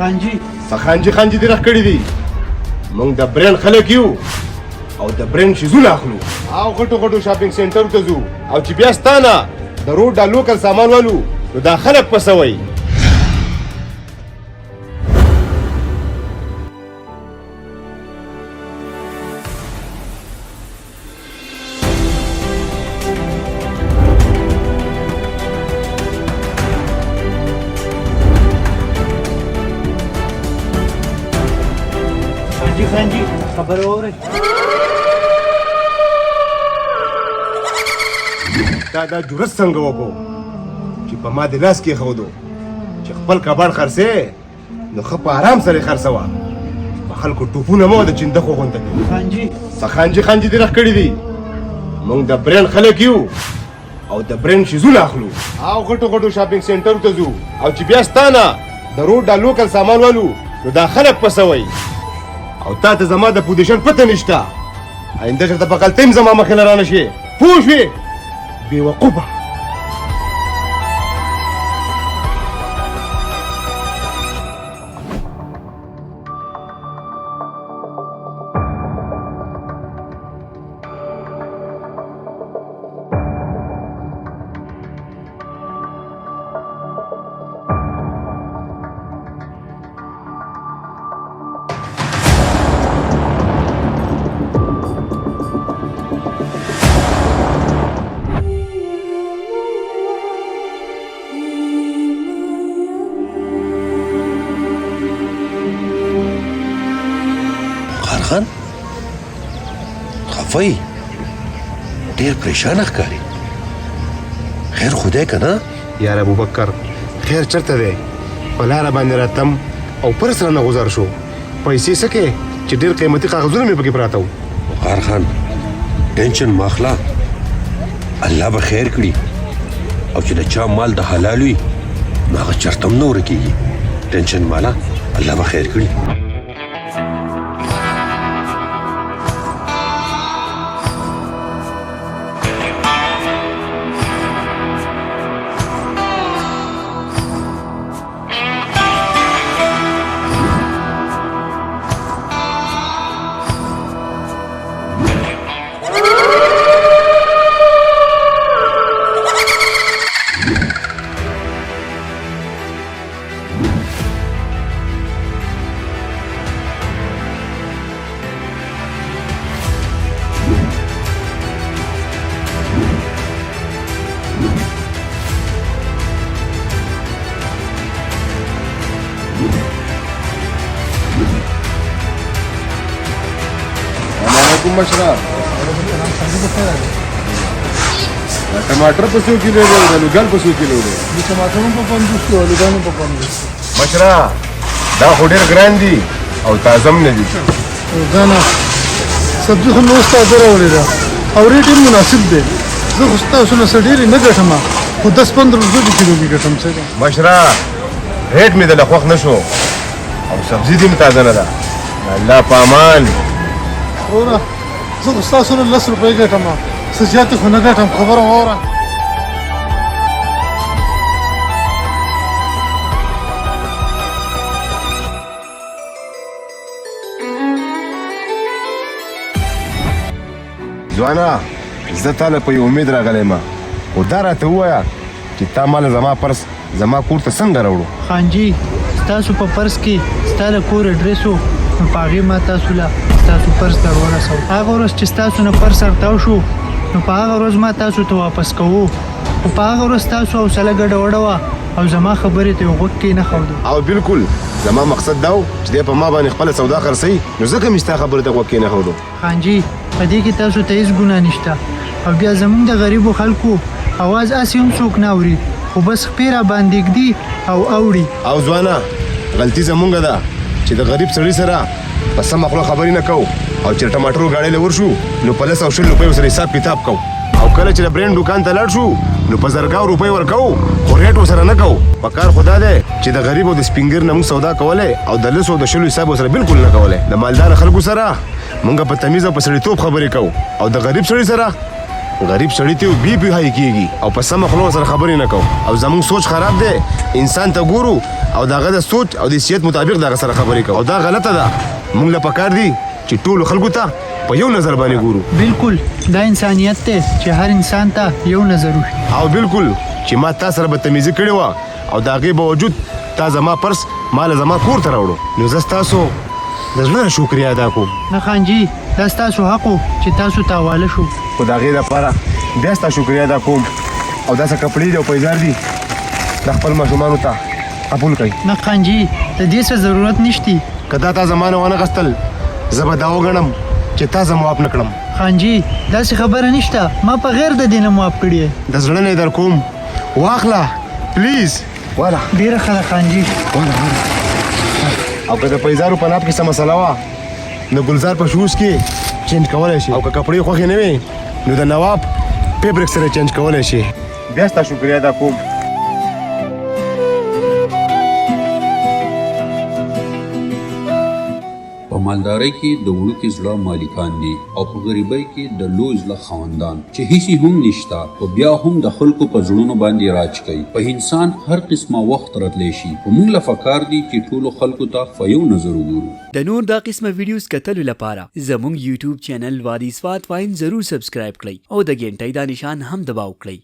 خانجي دې راخ کړي دي موږ د برند خلک یو او د برند شیزونه اخلو او غټو شاپینګ سنټر ته ځو او چې بیا ستانه د روډ د لوکل سامان والو نو دا خلک پسوي خانجي خبر اوري دا جرأت څنګه وکړو چې په ما د لاس کې خودو چې خپل کباړ خرڅې نو ښه په آرام سره خرڅوه په خلکو ټوپونه مو د چندخو غونته کوي خانجي دې راخ کړي دي موږ د برند خلک یو او د برند شیزونه اخلو او غټو شاپینګ سنټر ته ځو او چې بیا ستانه د روډ د لوکل سامان والو نو دا خلک پسوي او تا ته زما د پوزیشن پته نشته آینده چېرته په غلطۍ هم زما مخې نه رانه شي پوه شوې بېوقوفه خان خفای ډیر پریشان ښکاري خیر خدای کنه یار ابوبکر خیر چرته دی په لاره باندې راتم او پر سره نه گذار شو پیسې سکه چې ډیر قیمتي کاغذونه مې پکې پراته وو وقار خان ټینشن ماخلا الله به خیر کړي او چې د چا مال د حلال وي نو هغه چرته هم نه ورکېږي ټینشن مالا الله به خیر کړي مشرا टमाटर पे 100 किलो ले आलूगल पे 100 किलो ले टमाटर په 50 کې آلوګانو په 50 مشرا دا هډر ګران دي او تازه نه دي غانا سبزی خو نو ستاسو راولې دا او ریټ مناسب دی زه خو تاسو نه سړي نه ګټم خو 10-15 روپے کیلو کې ګټم څه مشرا ریټ می د لخوخ نشو او سبزی دې تازه نه ده الله پامان ورا زه خو تاسو نه 10 روپے ګټم څه زیات خو نه ګټم خبره وره ځوانا زه تاله په یو امید راغلی ما خو دا راته ووایه چې تا مال زما پرس زما کور ته څنګه راوړو خانجي ستاسو په پرس کې ستا د کور اډرس و نو په هغې ما تاسو له ستاسو پرس ته ورسوو هغه ورځ چې ستاسو نه پرس ارتاو شو نو په هغه ورځ ما تاسو ته واپس کوو خو په هغه ورځ ستاسو حوصله ګډه وډه وه او زما خبرې ته یې غوږ کې نه ښودو او بالکل زما مقصد دا و چې دی په ما باندې خپله سودا خرڅوي نو ځکه مې ستا خبرې ته غوږ کې نه ښودو خانجي په دې کې تاسو ته هېڅ ګناه نشته او بیا زموږ د غریبو خلکو اواز هسې هم څوک نه اوري خو بس خپې را باندې ږدي او اوړي او ځوانه غلطي زمونږ ده چې د غریب سړي سره په سمه خوله خبرې نه کوو او چې د ټماټرو गाड़ी له ورشو نو په 10 او 100 روپۍ سره حساب کتاب کوو او کله چې د برند دکان ته لاړ شو نو په زرګاو روپۍ ورکوو خو ریټ ورسره نه کوو په کار خدا دی چې د غریب او د سپینګر نه موږ سودا کولی او د 10 او د 100 حساب ورسره بالکل نه کولی د مالدار خلکو سره موږ په تمیز او په سړیتوب خبرې کوو او د غریب سړي سره غریب سړی ته بي هاي کیږي او په سمه خوله سره خبرې نه کوو او زموږ سوچ خراب دی انسان ته ګورو او داغه د سوچ او د سیاست مطابق دغه سره خبرې کوو او دا غلطه ده موږ له پکار دي چې ټول خلکو ته په یو نظر باندې ګورو بالکل دا انسانیت دی چې هر انسان ته یو نظر وشي او بالکل چې ما تا سره بدتمیزي کړې وه او د هغې باوجود تا زما پرس مال زما کور ته راوړو نو زه ستاسو د زړه نه شکریا ادا کوم نه خانجي دا ستاسو حق و چې تاسو ته حواله شو خو د هغې دپاره بیا ستا شکریا ادا کوم او داسې کپړې دي او پیزار دي د خپل ماشومانو ته قبول کړئ نه خانجي د دې څه ضرورت نشتی که دا تا زما نه ونه غستل زه به دا وګڼم چې تا زه معاف نه کړم خانجي داسې خبره نشته ما په غیر د دې نه معاف کړی د زړه نه یې در کوم واخله پلیز والا ډېره ښه ده خانجي او که د پیزارو په ناب کې څه مسله وه نو ګلزار په شوز کې چینج کولی شي او که کپړې خوښې نه وي نو د نواب فیبرک سره چینج کولی شي بیا ستا شکریا ادا کوم په مالدارۍ کې د وړوکي زړه مالکان دي او په غریبۍ کې د لوی زړه خاوندان چې هیڅ هم نشته او بیا هم د خلکو په زړونو باندې راج کوي په انسان هر قسمه وخت راتلی شي په موږ له پکار دي چې ټولو خلکو ته په یو نظر وګورو د نور دا قسمه ویډیوز کتلو لپاره زموږ یوټیوب چینل وادي سوات واین ضرور سبسکرایب کړئ او د ګنټۍ دا نشان هم دباو کړئ